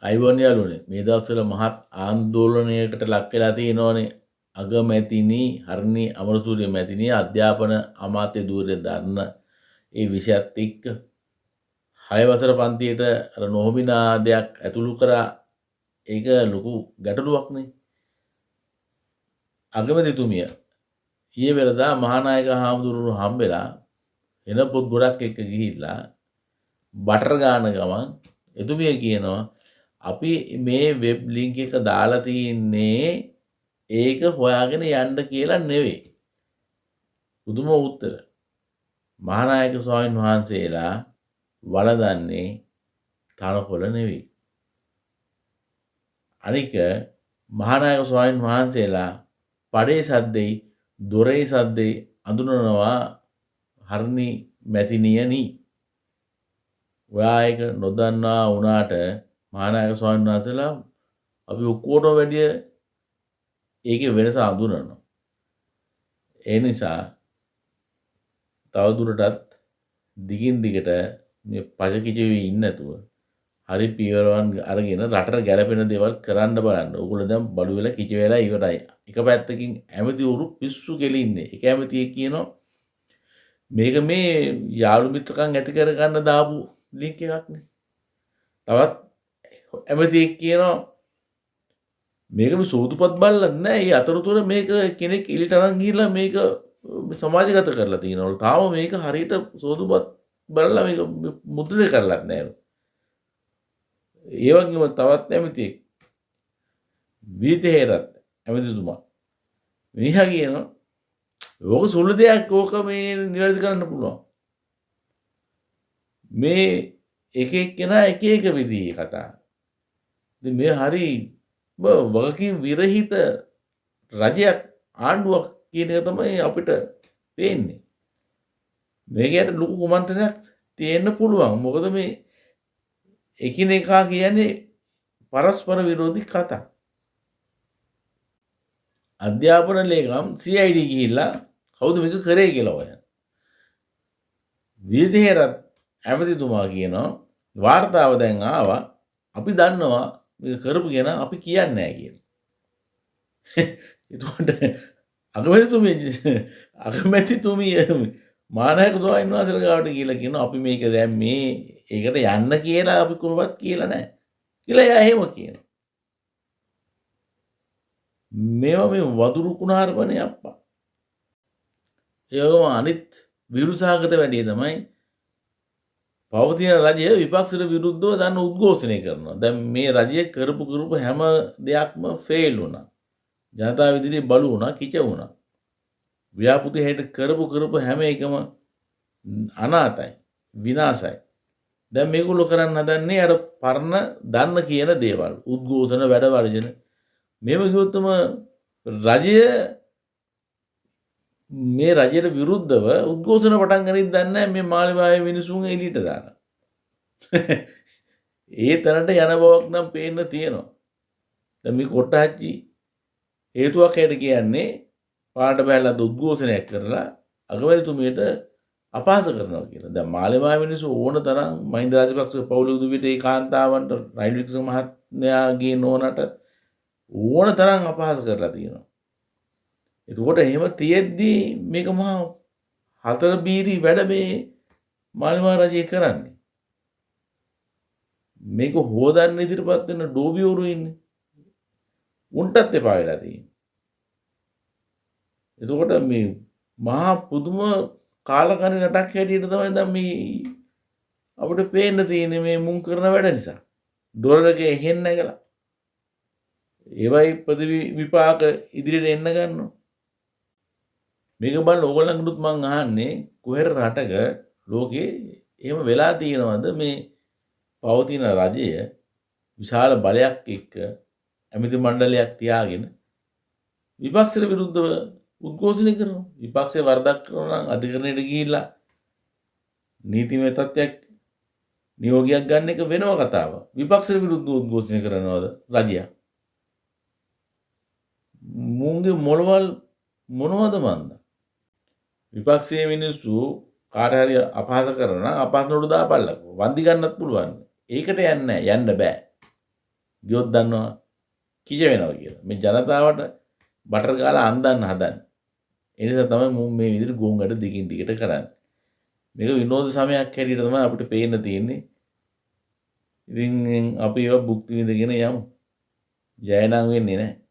අයිබෝන් යාළුවනේ මේ දවස්වල මහත් ආందోලනයකට ලක් වෙලා තියෙනවනේ අගමැතිනි හර්නි අමරසූරිය මැතිණිය අධ්‍යාපන අමාත්‍ය ධූරය දරන ඒ විෂයත් එක්ක 6 වසර පන්තියට අර නොහොබිනාදයක් ඇතුළු කරා ඒක ලොකු ගැටලුවක් නේ අගමැතිතුමිය ඊයේ වෙනදා මහානායක හාමුදුරුවෝ හම්බෙලා එන පොත් ගොඩක් එක්ක ගිහිල්ලා බටර් ගාන ගමන් එතුමිය කියනවා අපි මේ වෙබ් ලින්ක් එක දාලා තින්නේ ඒක හොයාගෙන යන්න කියලා නෙවෙයි. පුදුම උත්තර. මහානායක ස්වාමීන් වහන්සේලා වළඳන්නේ තනකොළ නෙවෙයි. අනික මහානායක ස්වාමීන් වහන්සේලා පඩේ සද්දෙයි දොරේ සද්දෙයි අඳුනනවා හර්නි මැතිණියනි. ඔයා ඒක නොදන්නා වුණාට මහානායක ස්වාමීන් වහන්සේලා අපි ඔක්කොටම වැඩිය ඒකේ වෙනස අඳුනනවා. ඒ නිසා තවදුරටත් දිගින් දිගට මේ පචකිචෙවි ඉන්නේ නැතුව හරි පියවරවන් අරගෙන රටට ගැලපෙන දේවල් කරන්න බලන්න. ඕගොල්ලෝ දැන් බඩු වෙලා කිච වෙලා ඉවරයි. එක පැත්තකින් ඇමතිවරු පිස්සු කෙලින්නේ. එක ඇමතියෙක් කියනවා මේක මේ යාළු මිත්‍රකම් ඇති කර ගන්න දාපු ලින්ක් එකක් නේ. තවත් ඇමතියෙක් කියනවා මේක මේ සෝදුපත් බලලත් නෑ. ඒ අතරතුර මේක කෙනෙක් එලිට අරන් ගිහිල්ලා මේක සමාජගත කරලා තියෙනවා. තාම මේක හරියට සෝදුපත් බලලා මේක මුද්‍රණය කරලත් නෑ. ඒ වගේම තවත් ඇමතියෙක් වීතේරත් ඇමතිතුමා මිනිහා කියනවා ඕක සුළු දෙයක් ඕක මේ නිවැරදි කරන්න පුළුවන්. මේ එක එක්කෙනා එක එක විදිහේ කතා. ඉතින් මේ හරි වගකීම් විරහිත රජයක් ආණ්ඩුවක් කියන එක තමයි අපිට පේන්නේ. මේකට ලොකු කුමන්ත්‍රණයක් තියෙන්න පුළුවන්. මොකද මේ එකිනෙකා කියන්නේ පරස්පර විරෝධී කතා. අධ්‍යාපන ලේකම් CID ගිහිල්ලා කවුද මේක කරේ කියලා හොයන. විදේහරත් ඇමතිතුමා කියනවා වාර්තාව දැන් ආවා අපි දන්නවා මේක කරපු කෙනා අපි කියන්නේ නැහැ කියලා. එතකොට අගමැතිතුමිය මහානායක ස්වාමීන් වහන්සේලා ගාවට ගිහිල්ලා කියනවා අපි මේක දැන් මේ ඒකට යන්න කියලා අපි කොහොමවත් කියලා නැහැ. කියලා එයා එහෙම කියනවා. මේවා මේ වදුරු කුණාරපනේ අප්පා. ඒ වගේම අනිත් විරුසහගත වැඩේ තමයි පවතින රජය විපක්ෂයට විරුද්ධව දන්න උද්ඝෝෂණය කරනවා. දැන් මේ රජය කරපු හැම දෙයක්ම ෆේල් වුණා. ජනතාව ඉදිරියේ බලු වුණා, කිච වුණා. ව්‍යාපෘති හැට කරපු හැම එකම අනාතයි, විනාශයි. දැන් මේගොල්ලෝ කරන්න හදන්නේ අර පරණ දන්න කියන දේවල්. උද්ඝෝෂණ වැඩ වර්ජන. මේව කිව්වොත්ම රජය මේ රජයට විරුද්ධව උද්ඝෝෂණ පටන් ගනිත් දන්නේ මේ මාලිගාවේ මිනිසුන් එළියට දාලා. ඒ තරට යන බවක් නම් පේන්න තියෙනවා. දැන් මේ කොට්ටාච්චි හේතුවක් හැට කියන්නේ පාට බැලලා උද්ඝෝෂණයක් කරලා අගමැතිතුමියට අපහාස කරනවා කියලා. දැන් මාලිගාවේ මිනිස්සු ඕන තරම් මහින්ද රාජපක්ෂ පවුල උදවියට ඒ කාන්තාවන්ට රනිල් වික්‍රම මහත්මයාගේ නෝනට ඕන තරම් අපහාස කරලා තියෙනවා. එතකොට එහෙම තියෙද්දි මේක මහා හතර බීරි වැඩ මේ මාලිමා රජය කරන්නේ. මේක හොදන්න ඉදිරිපත් වෙන ඩෝබියෝරු ඉන්නේ. උන්ටත් එපා වෙලා තියෙන්නේ. එතකොට මේ මහා පුදුම කාලකන්ණි නටක් හැටියට තමයි දැන් මේ අපිට පේන්න තියෙන්නේ මේ මුන් කරන වැඩ නිසා. ඩොලරක එහෙන් නැගලා. ඒවයි විපාක ඉදිරියට එන්න ගන්නවා. මේක බලන්න ඕගොල්ලන්ගෙනුත් මං අහන්නේ කොහෙර රටක ලෝකේ එහෙම වෙලා තියෙනවද මේ පවතින රජය විශාල බලයක් එක්ක ඇමති මණ්ඩලයක් තියාගෙන විපක්ෂයට විරුද්ධව උද්ඝෝෂණය කරනවා. විපක්ෂය වරදක් කරනවා නම් අධිකරණයට ගිහිල්ලා නීතිමය තත්ත්වයක් නියෝගයක් ගන්න එක වෙනම කතාවක්. විපක්ෂයට විරුද්ධව උද්ඝෝෂණය කරනවද රජය? මුන්ගේ මොළවල් මොනවද මන්ද? විපක්ෂයේ මිනිස්සු කාට හරි අපහාස කරනවා නම් අපහාස නෝඩු දාපල්ලකෝ. වන්දි ගන්නත් පුළුවන්. ඒකට යන්න බෑ. ගියොත් දන්නවා කිච වෙනවා කියලා. මේ ජනතාවට බටර් ගාලා අන්දන්න හදන්නේ. ඒ නිසා තමයි මුන් මේ විදිහට ගොංගඩ දිගින් දිගට කරන්නේ. මේක විනෝද සමයක් හැටියට තමයි අපිට පේන්න තියෙන්නේ. ඉතින් අපි ඒවා භුක්ති විඳගෙන යමු. ජය නම් වෙන්නේ නැහැ.